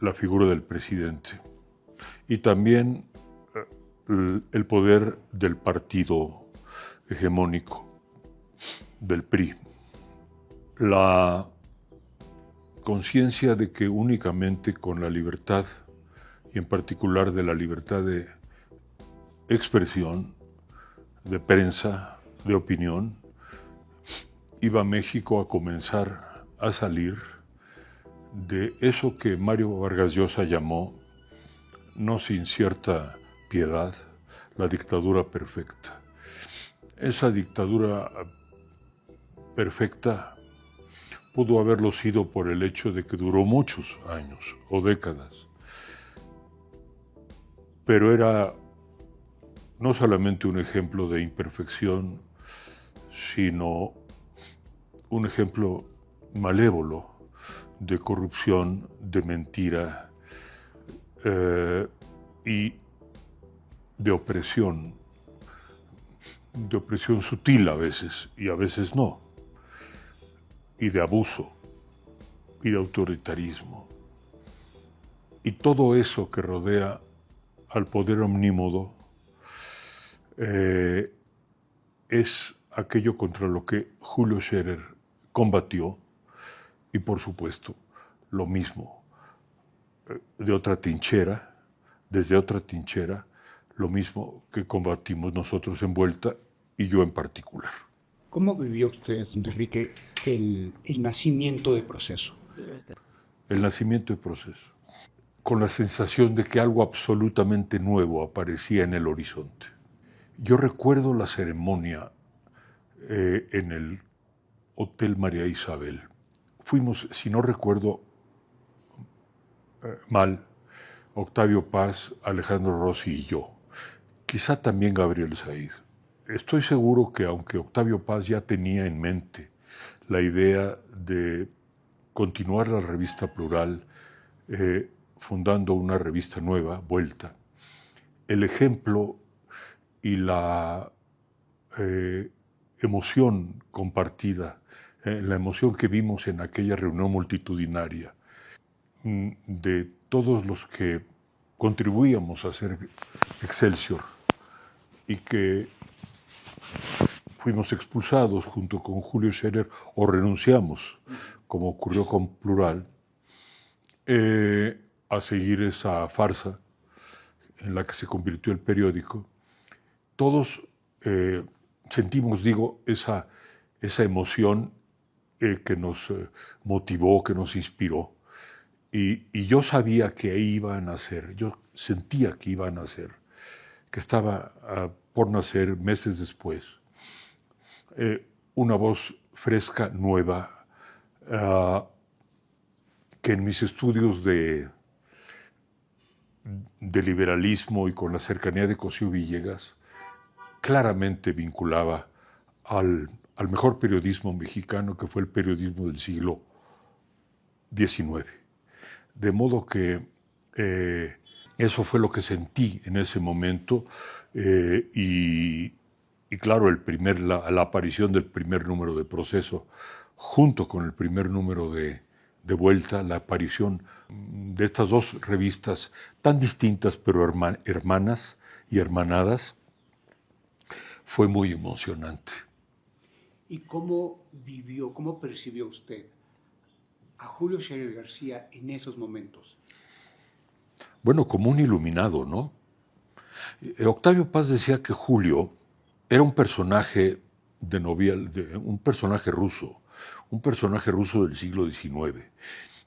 la figura del presidente y también el poder del partido hegemónico, del PRI. La conciencia de que únicamente con la libertad, y en particular de la libertad de expresión, de prensa, de opinión, iba México a comenzar a salir de eso que Mario Vargas Llosa llamó, no sin cierta piedad, la dictadura perfecta. Esa dictadura perfecta pudo haberlo sido por el hecho de que duró muchos años o décadas, pero era no solamente un ejemplo de imperfección, sino un ejemplo malévolo de corrupción, de mentira y de opresión sutil a veces y a veces no, y de abuso y de autoritarismo. Y todo eso que rodea al poder omnímodo es aquello contra lo que Julio Scherer combatió y por supuesto lo mismo de otra trinchera, desde otra trinchera, lo mismo que combatimos nosotros en Vuelta y yo en particular. ¿Cómo vivió usted, Enrique, el nacimiento de Proceso? El nacimiento de Proceso, con la sensación de que algo absolutamente nuevo aparecía en el horizonte. Yo recuerdo la ceremonia en el Hotel María Isabel. Fuimos, si no recuerdo mal, Octavio Paz, Alejandro Rossi y yo. Quizá también Gabriel Said. Estoy seguro que aunque Octavio Paz ya tenía en mente la idea de continuar la revista Plural, fundando una revista nueva, Vuelta, el ejemplo y la emoción compartida, la emoción que vimos en aquella reunión multitudinaria de todos los que contribuíamos a hacer Excelsior y que fuimos expulsados junto con Julio Scherer o renunciamos, como ocurrió con Plural, a seguir esa farsa en la que se convirtió el periódico. Todos sentimos, digo, esa emoción que nos motivó, que nos inspiró. Y yo sabía que ahí iba a nacer, yo sentía que iba a nacer, que estaba por nacer meses después, una voz fresca, nueva, que en mis estudios de liberalismo y con la cercanía de Cosío Villegas, claramente vinculaba al mejor periodismo mexicano, que fue el periodismo del siglo XIX. De modo que eso fue lo que sentí en ese momento y claro, la aparición del primer número de Proceso, junto con el primer número de Vuelta, la aparición de estas dos revistas tan distintas pero hermanas y hermanadas, fue muy emocionante. ¿Y cómo vivió, cómo percibió usted a Julio Scherer García en esos momentos? Bueno, como un iluminado, ¿no? Octavio Paz decía que Julio era un personaje de novela, un personaje ruso del siglo XIX.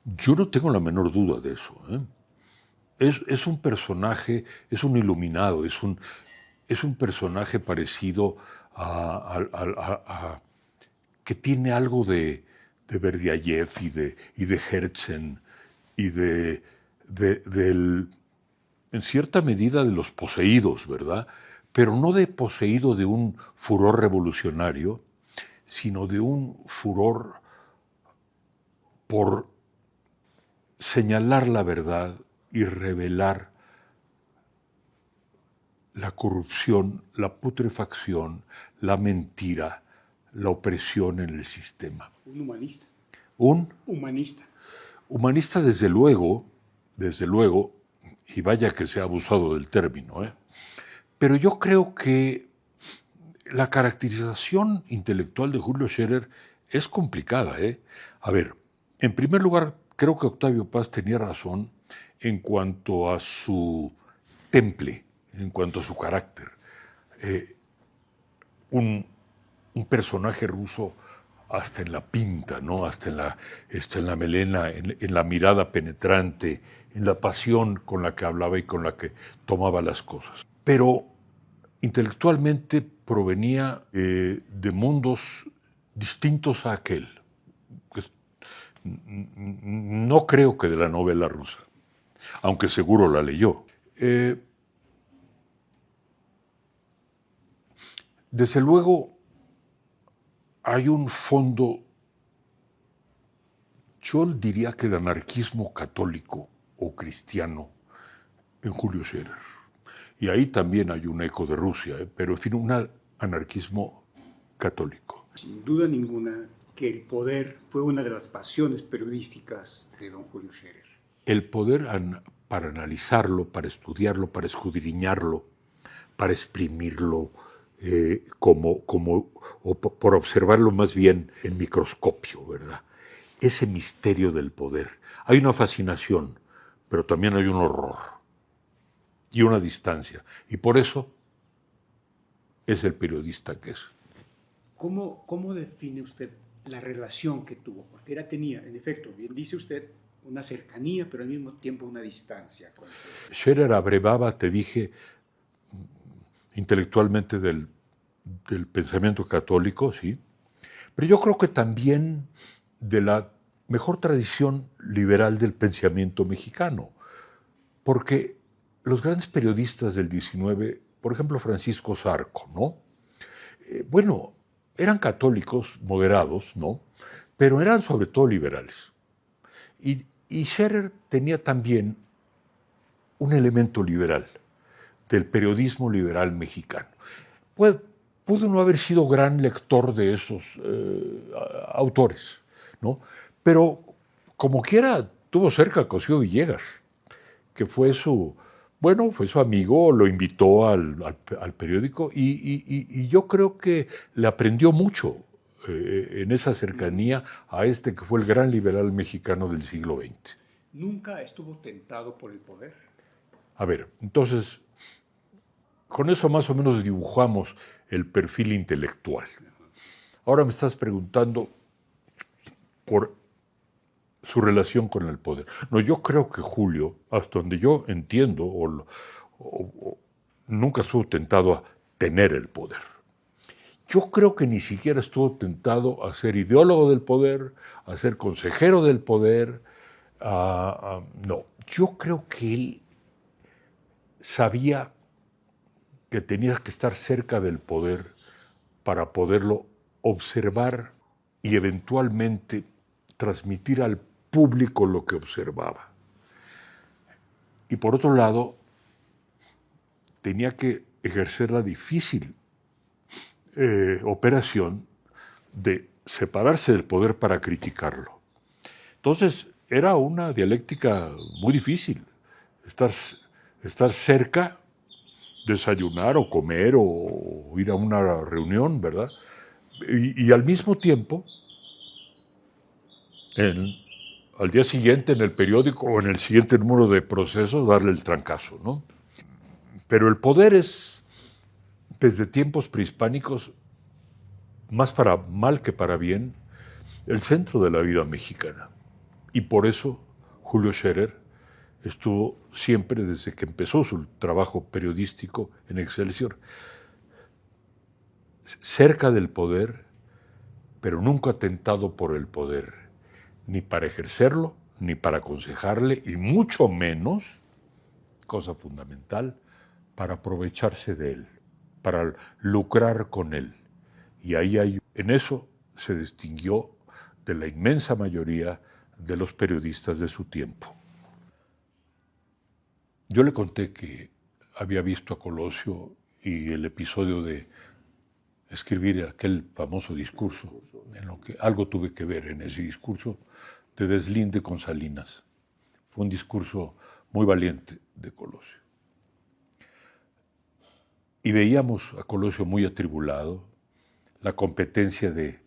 Yo no tengo la menor duda de eso. Es un personaje, es un iluminado, es un personaje parecido que tiene algo de Berdiayev y de Herzen y en cierta medida de los poseídos, ¿verdad? Pero no de poseído de un furor revolucionario, sino de un furor por señalar la verdad y revelar la corrupción, la putrefacción, la mentira, la opresión en el sistema. Un humanista. Un humanista. Humanista, desde luego, desde luego, y vaya que se ha abusado del término, pero yo creo que la caracterización intelectual de Julio Scherer es complicada. A ver, en primer lugar, creo que Octavio Paz tenía razón en cuanto a su temple, en cuanto a su carácter. Un personaje ruso hasta en la pinta, ¿no? Hasta en la melena, en la mirada penetrante, en la pasión con la que hablaba y con la que tomaba las cosas. Pero intelectualmente provenía de mundos distintos a aquel. Pues, no creo que de la novela rusa, aunque seguro la leyó. Desde luego, hay un fondo, yo diría que de anarquismo católico o cristiano en Julio Scherer. Y ahí también hay un eco de Rusia, pero en fin, un anarquismo católico. Sin duda ninguna que el poder fue una de las pasiones periodísticas de don Julio Scherer. El poder para analizarlo, para estudiarlo, para escudriñarlo, para exprimirlo, o por observarlo más bien en microscopio, ¿verdad? Ese misterio del poder. Hay una fascinación, pero también hay un horror y una distancia. Y por eso es el periodista que es. ¿Cómo define usted la relación que tuvo? Porque tenía, en efecto, bien dice usted, una cercanía, pero al mismo tiempo una distancia. Scherer abrevaba, te dije, intelectualmente del pensamiento católico, sí, pero yo creo que también de la mejor tradición liberal del pensamiento mexicano, porque los grandes periodistas del 19, por ejemplo Francisco Zarco, ¿no? Bueno, eran católicos moderados, ¿no? Pero eran sobre todo liberales. Y Scherer tenía también un elemento liberal, del periodismo liberal mexicano. Pudo no haber sido gran lector de esos autores, ¿no? Pero como quiera tuvo cerca a Cosío Villegas, que fue su amigo, lo invitó al periódico y yo creo que le aprendió mucho en esa cercanía a este que fue el gran liberal mexicano del siglo XX. ¿Nunca estuvo tentado por el poder? A ver, entonces, con eso más o menos dibujamos el perfil intelectual. Ahora me estás preguntando por su relación con el poder. No, yo creo que Julio, hasta donde yo entiendo, nunca estuvo tentado a tener el poder. Yo creo que ni siquiera estuvo tentado a ser ideólogo del poder, a ser consejero del poder. No, yo creo que él sabía que tenía que estar cerca del poder para poderlo observar y eventualmente transmitir al público lo que observaba. Y por otro lado, tenía que ejercer la difícil operación de separarse del poder para criticarlo. Entonces, era una dialéctica muy difícil, estar cerca, desayunar o comer o ir a una reunión, ¿verdad? Y al mismo tiempo, al día siguiente en el periódico o en el siguiente número de Proceso, darle el trancazo, ¿no? Pero el poder es, desde tiempos prehispánicos, más para mal que para bien, el centro de la vida mexicana. Y por eso Julio Scherer estuvo siempre, desde que empezó su trabajo periodístico en Excelsior, cerca del poder, pero nunca tentado por el poder, ni para ejercerlo, ni para aconsejarle, y mucho menos, cosa fundamental, para aprovecharse de él, para lucrar con él. Y en eso se distinguió de la inmensa mayoría de los periodistas de su tiempo. Yo le conté que había visto a Colosio y el episodio de escribir aquel famoso discurso, en lo que algo tuve que ver en ese discurso de deslinde con Salinas. Fue un discurso muy valiente de Colosio. Y veíamos a Colosio muy atribulado, la competencia de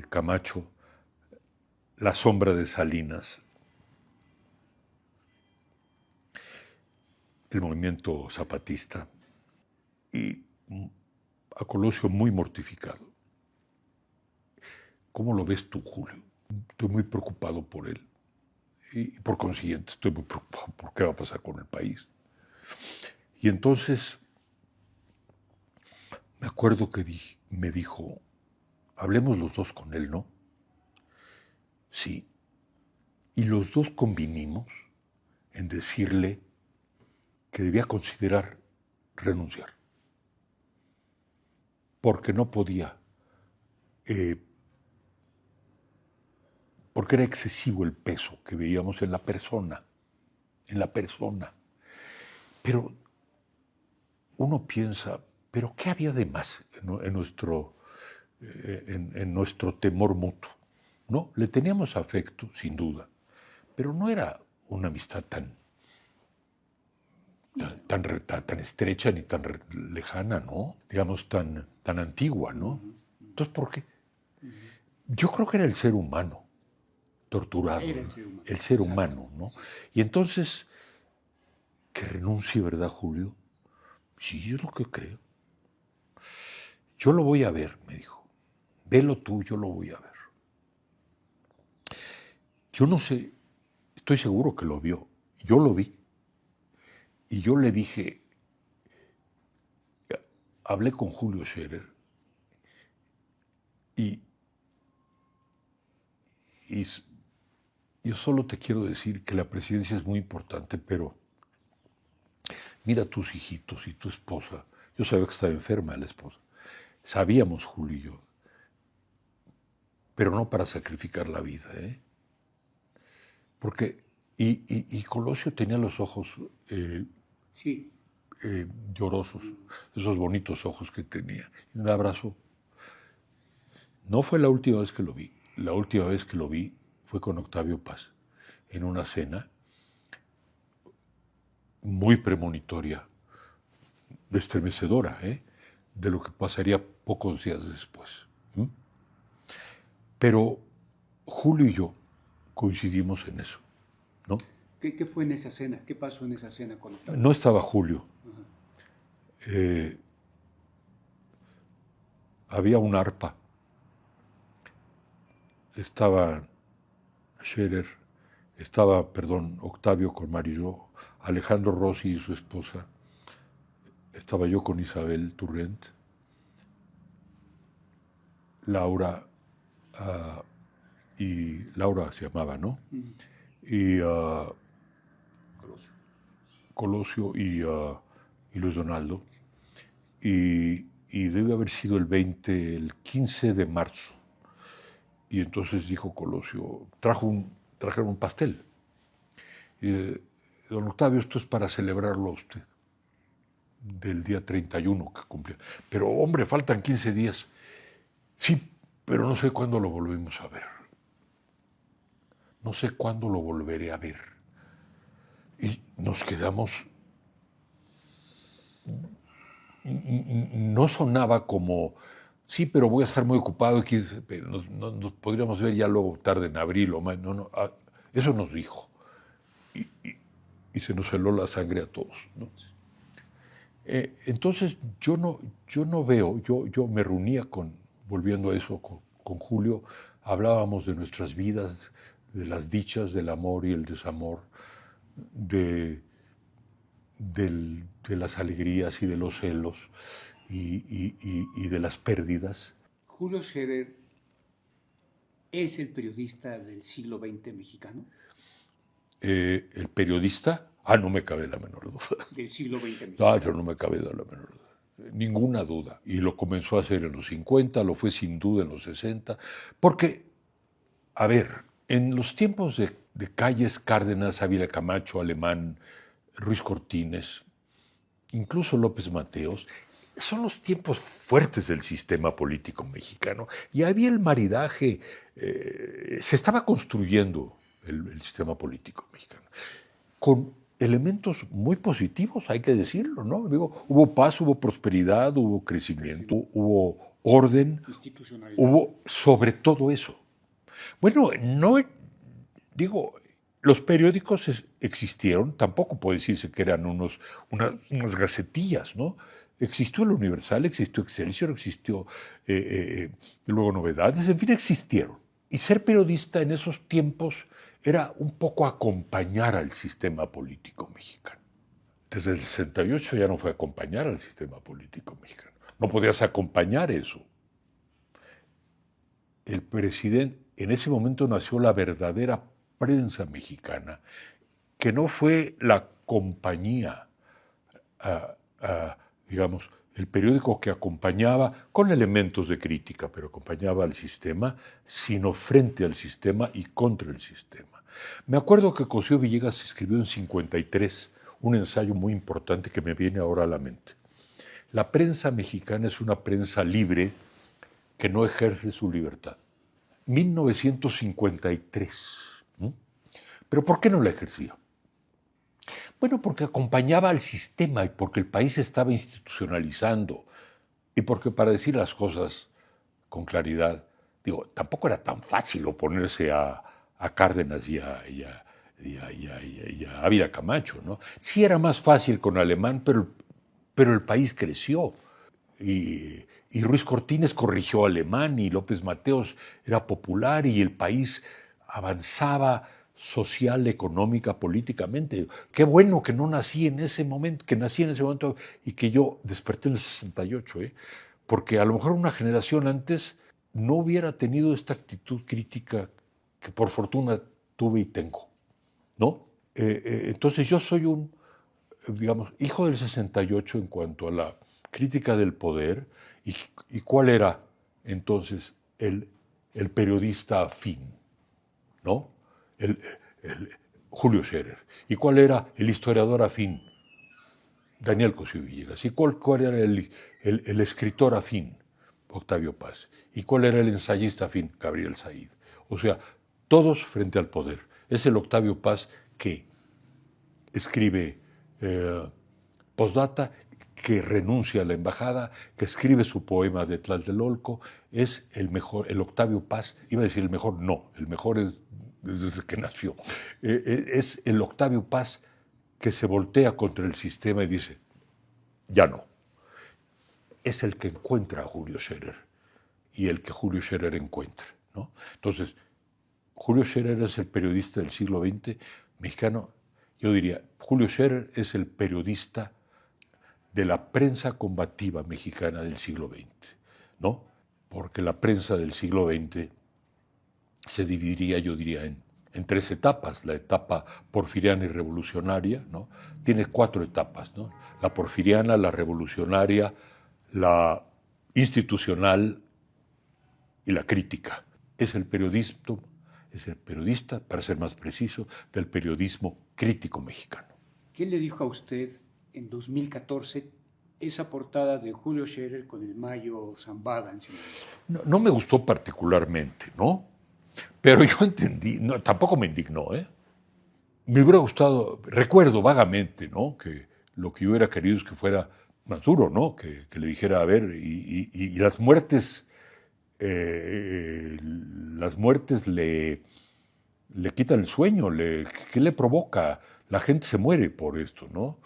Camacho, la sombra de Salinas, el movimiento zapatista, y a Colosio muy mortificado. ¿Cómo lo ves tú, Julio? Estoy muy preocupado por él y por consiguiente estoy muy preocupado por qué va a pasar con el país. Y entonces me acuerdo que me dijo, hablemos los dos con él, ¿no? Sí. Y los dos convinimos en decirle que debía considerar renunciar, porque no podía, porque era excesivo el peso que veíamos en la persona. Pero uno piensa, ¿pero qué había de más en nuestro temor mutuo? No, le teníamos afecto, sin duda, pero no era una amistad tan estrecha ni tan lejana, ¿no? Digamos, tan antigua, ¿no? Entonces, ¿por qué? Yo creo que era el ser humano torturado. Era el ser humano. El ser humano, ¿no? Y entonces, que renuncie, ¿verdad, Julio? Sí, yo es lo que creo. Yo lo voy a ver, me dijo. Velo tú, yo lo voy a ver. Yo no sé, estoy seguro que lo vio. Yo lo vi. Y yo le dije, hablé con Julio Scherer y yo solo te quiero decir que la presidencia es muy importante, pero mira a tus hijitos y tu esposa. Yo sabía que estaba enferma la esposa. Sabíamos, Julio y yo, pero no para sacrificar la vida, ¿eh? Porque, y Colosio tenía los ojos llorosos, esos bonitos ojos que tenía. Y un abrazo. No fue la última vez que lo vi. La última vez que lo vi fue con Octavio Paz, en una cena muy premonitoria, estremecedora, de lo que pasaría pocos días después. Pero Julio y yo coincidimos en eso, ¿no? ¿Qué fue en esa cena? ¿Qué pasó en esa cena con Octavio? No estaba Julio. Había un arpa. Estaba Scherer, Octavio con Marillo, Alejandro Rossi y su esposa. Estaba yo con Isabel Turrent, Laura, y Laura se llamaba, ¿no? Y Colosio y Luis Donaldo. Y debe haber sido el 15 de marzo. Y entonces dijo Colosio, trajeron un pastel. Y don Octavio, esto es para celebrarlo a usted, del día 31 que cumplió. Pero hombre, faltan 15 días. Sí, pero no sé cuándo lo volvemos a ver. No sé cuándo lo volveré a ver. Y nos quedamos. No sonaba como, sí, pero voy a estar muy ocupado, pero nos podríamos ver ya luego tarde en abril o más. No, eso nos dijo. Y se nos heló la sangre a todos, ¿no? Entonces yo no veo, yo me reunía volviendo a eso, con Julio, hablábamos de nuestras vidas, de las dichas, del amor y el desamor, de las alegrías y de los celos y de las pérdidas. ¿Julio Scherer es el periodista del siglo XX mexicano? El periodista, no me cabe la menor duda. Del siglo XX mexicano. No me cabe la menor duda. Ninguna duda. Y lo comenzó a hacer en los 50, lo fue sin duda en los 60, porque, a ver, en los tiempos de Calles, Cárdenas, Ávila Camacho, Alemán, Ruiz Cortines, incluso López Mateos, son los tiempos fuertes del sistema político mexicano. Y había el maridaje, se estaba construyendo el sistema político mexicano. con elementos muy positivos, hay que decirlo, ¿no? Digo, hubo paz, hubo prosperidad, hubo crecimiento, hubo orden, Institucionalidad. hubo sobre todo eso. Bueno, no, digo, los periódicos existieron, tampoco puede decirse que eran unas gacetillas, ¿no? Existió el Universal, existió Excelsior, existió luego Novedades, en fin, existieron. Y ser periodista en esos tiempos era un poco acompañar al sistema político mexicano. Desde el 68 ya no fue acompañar al sistema político mexicano. No podías acompañar eso. El presidente, en ese momento nació la verdadera prensa mexicana, que no fue la compañía, digamos, el periódico que acompañaba con elementos de crítica, pero acompañaba al sistema, sino frente al sistema y contra el sistema. Me acuerdo que Cosío Villegas escribió en 53 un ensayo muy importante que me viene ahora a la mente. La prensa mexicana es una prensa libre que no ejerce su libertad. 1953. ¿Pero por qué no la ejercía? Bueno, porque acompañaba al sistema y porque el país se estaba institucionalizando y porque, para decir las cosas con claridad, digo, tampoco era tan fácil oponerse a Cárdenas y a Ávila Camacho, ¿no? Sí era más fácil con Alemán, pero el país creció. Y Ruiz Cortines corrigió a Alemán y López Mateos era popular y el país avanzaba social, económica, políticamente. Qué bueno que no nací en ese momento, que nací en ese momento y que yo desperté en el 68, porque a lo mejor una generación antes no hubiera tenido esta actitud crítica que por fortuna tuve y tengo, ¿no? Entonces yo soy un, digamos, hijo del 68 en cuanto a la crítica del poder y cuál era entonces el periodista afín, ¿no? Julio Scherer. ¿Y cuál era el historiador afín? Daniel Cosío Villegas. ¿Y cuál era el escritor afín? Octavio Paz. ¿Y cuál era el ensayista afín? Gabriel Said. O sea, todos frente al poder. Es el Octavio Paz que escribe postdata, que renuncia a la embajada, que escribe su poema de Tlatelolco, es el mejor, el Octavio Paz, iba a decir el mejor, no, el mejor es desde que nació, es el Octavio Paz que se voltea contra el sistema y dice, ya no. Es el que encuentra a Julio Scherer y el que Julio Scherer encuentra, ¿no? Entonces, Julio Scherer es el periodista del siglo XX mexicano. Yo diría, Julio Scherer es el periodista de la prensa combativa mexicana del siglo XX, ¿no? Porque la prensa del siglo XX se dividiría, yo diría, en tres etapas. La etapa porfiriana y revolucionaria, ¿no? Tiene 4 etapas, ¿no? La porfiriana, la revolucionaria, la institucional y la crítica. Es el periodista, para ser más preciso, del periodismo crítico mexicano. ¿Qué le dijo a usted en 2014 esa portada de Julio Scherer con el Mayo Zambada encima? No me gustó particularmente, ¿no? Pero yo entendí, no, tampoco me indignó, Me hubiera gustado, recuerdo vagamente, ¿no? Que lo que yo hubiera querido es que fuera más duro, ¿no? Que le dijera, a ver, y las muertes le quitan el sueño, ¿qué le provoca? La gente se muere por esto, ¿no?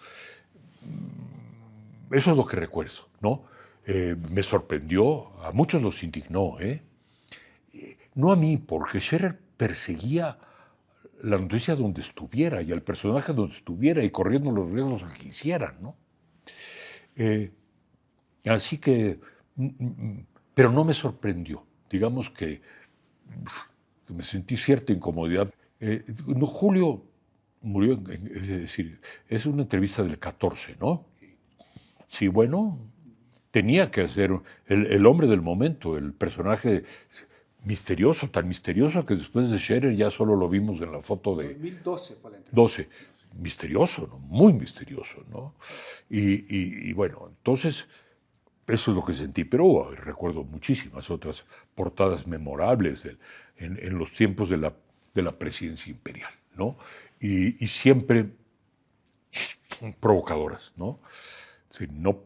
Eso es lo que recuerdo, ¿no? Me sorprendió, a muchos los indignó, No a mí, porque Scherer perseguía la noticia donde estuviera y al personaje donde estuviera y corriendo los riesgos que quisieran, ¿no? Así que, pero no me sorprendió. Digamos que me sentí cierta incomodidad. Julio murió, es decir, es una entrevista del 14, ¿no? Sí, bueno, tenía que ser el hombre del momento, el personaje misterioso, tan misterioso que después de Scherer ya solo lo vimos en la foto de 2012 fue la entrevista. 12. Misterioso, ¿no? Muy misterioso, ¿no? Y bueno, entonces eso es lo que sentí, pero recuerdo muchísimas otras portadas memorables en los tiempos de la presidencia imperial, ¿no? Y siempre provocadoras, ¿no? Sí, no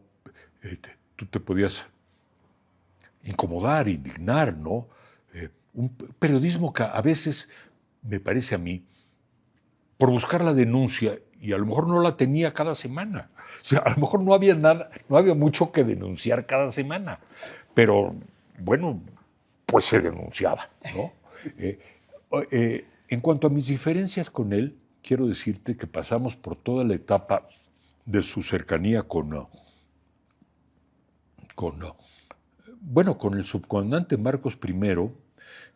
tú te podías incomodar, indignar, ¿no? Un periodismo que a veces, me parece a mí, por buscar la denuncia, y a lo mejor no la tenía cada semana. O sea, a lo mejor no había nada, no había mucho que denunciar cada semana. Pero, bueno, pues se denunciaba, ¿no? En cuanto a mis diferencias con él, quiero decirte que pasamos por toda la etapa de su cercanía con el subcomandante Marcos I,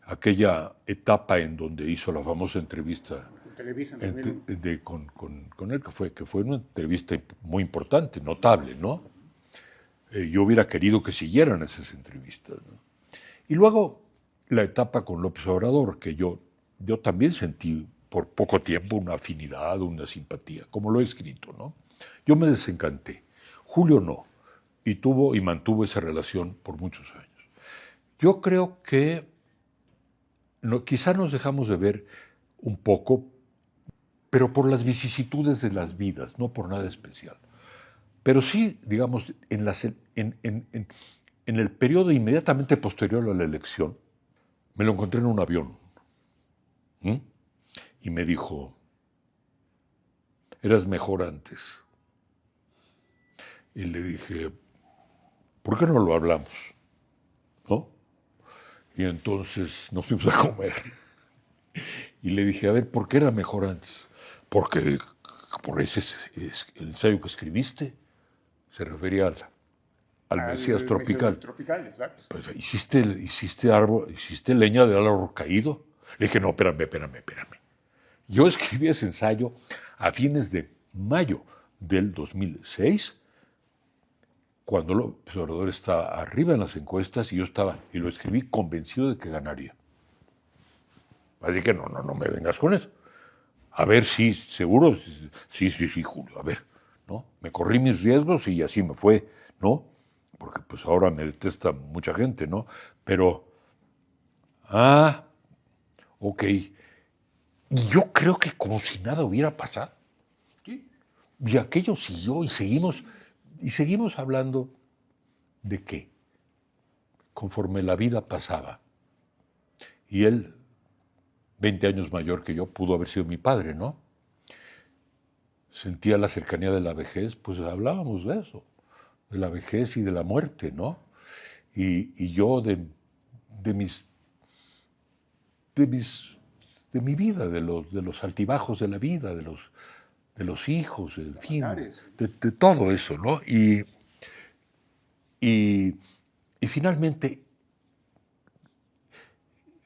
aquella etapa en donde hizo la famosa entrevista Televisa en 2001. con él, que fue una entrevista muy importante, notable, ¿no? Yo hubiera querido que siguieran esas entrevistas, ¿no? Y luego la etapa con López Obrador, que yo también sentí por poco tiempo una afinidad, una simpatía, como lo he escrito, ¿no? Yo me desencanté. Julio no, y tuvo y mantuvo esa relación por muchos años. Yo creo que quizá nos dejamos de ver un poco, pero por las vicisitudes de las vidas, no por nada especial. Pero sí, digamos, en el periodo inmediatamente posterior a la elección, me lo encontré en un avión. Y me dijo, eras mejor antes. Y le dije, ¿por qué no lo hablamos? ¿No? Y entonces nos fuimos a comer. Y le dije, a ver, ¿por qué era mejor antes? Porque por ese el ensayo que escribiste se refería al Mesías tropical. Tropical, exacto. Pues hiciste leña del árbol caído. Le dije, no, espérame. Yo escribí ese ensayo a fines de mayo del 2006, cuando López Obrador estaba arriba en las encuestas y y lo escribí convencido de que ganaría. Así que no me vengas con eso. A ver, sí, seguro, sí, Julio, a ver, ¿no? Me corrí mis riesgos y así me fue, ¿no? Porque pues ahora me detesta mucha gente, ¿no? Pero, ok. Y yo creo que como si nada hubiera pasado. ¿Sí? Y aquello siguió y seguimos hablando de qué, conforme la vida pasaba. Y él, 20 años mayor que yo, pudo haber sido mi padre, ¿no? Sentía la cercanía de la vejez, pues hablábamos de eso, de la vejez y de la muerte, ¿no? Y yo de mi vida, de los altibajos de la vida, de los hijos, en fin, de todo eso, ¿no? Y finalmente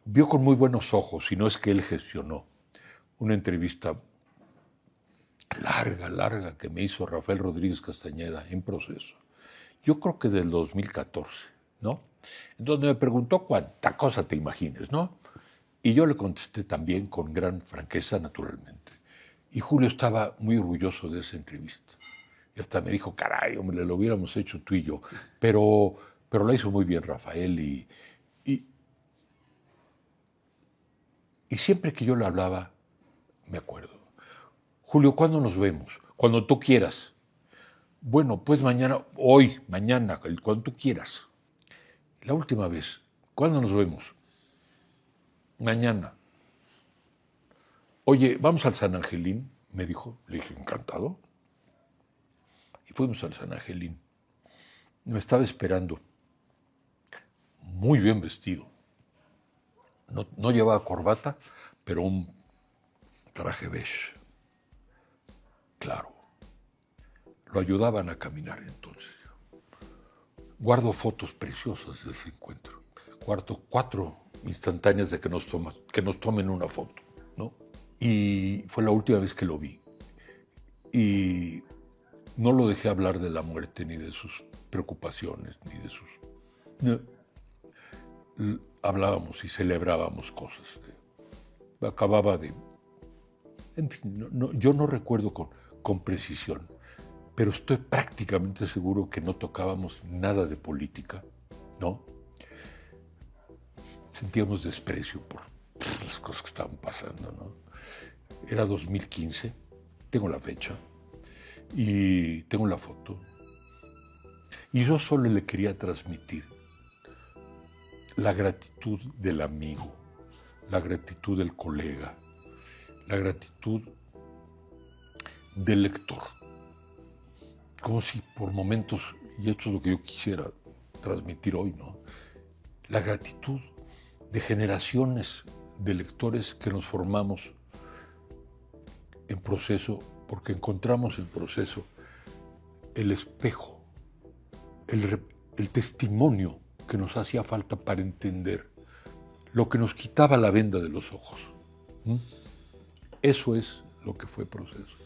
vio con muy buenos ojos, y no es que él gestionó, una entrevista larga que me hizo Rafael Rodríguez Castañeda en Proceso. Yo creo que del 2014, ¿no? En donde me preguntó cuánta cosa te imagines, ¿no? Y yo le contesté también con gran franqueza, naturalmente. Y Julio estaba muy orgulloso de esa entrevista. Y hasta me dijo, caray, hombre, lo hubiéramos hecho tú y yo. Pero la hizo muy bien Rafael y siempre que yo le hablaba, me acuerdo. Julio, ¿cuándo nos vemos? Cuando tú quieras. Bueno, pues mañana, mañana, cuando tú quieras. La última vez, ¿cuándo nos vemos? Mañana. Oye, vamos al San Angelín, me dijo. Le dije, encantado. Y fuimos al San Angelín. Me estaba esperando, muy bien vestido. No llevaba corbata, pero un traje beige. Claro. Lo ayudaban a caminar entonces. Guardo fotos preciosas de ese encuentro. Guardo 4 instantáneas de que nos tomen una foto, ¿no? Y fue la última vez que lo vi. Y no lo dejé hablar de la muerte, ni de sus preocupaciones, ni de sus... No. Hablábamos y celebrábamos cosas. Acababa de... En fin, yo no recuerdo con precisión, pero estoy prácticamente seguro que no tocábamos nada de política, ¿no? Sentíamos desprecio por las cosas que estaban pasando, ¿no? Era 2015, tengo la fecha, y tengo la foto. Y yo solo le quería transmitir la gratitud del amigo, la gratitud del colega, la gratitud del lector. Como si por momentos, y esto es lo que yo quisiera transmitir hoy, ¿no? La gratitud de generaciones de lectores que nos formamos en proceso, porque encontramos en proceso el espejo, el testimonio que nos hacía falta para entender lo que nos quitaba la venda de los ojos. ¿Mm? Eso es lo que fue proceso.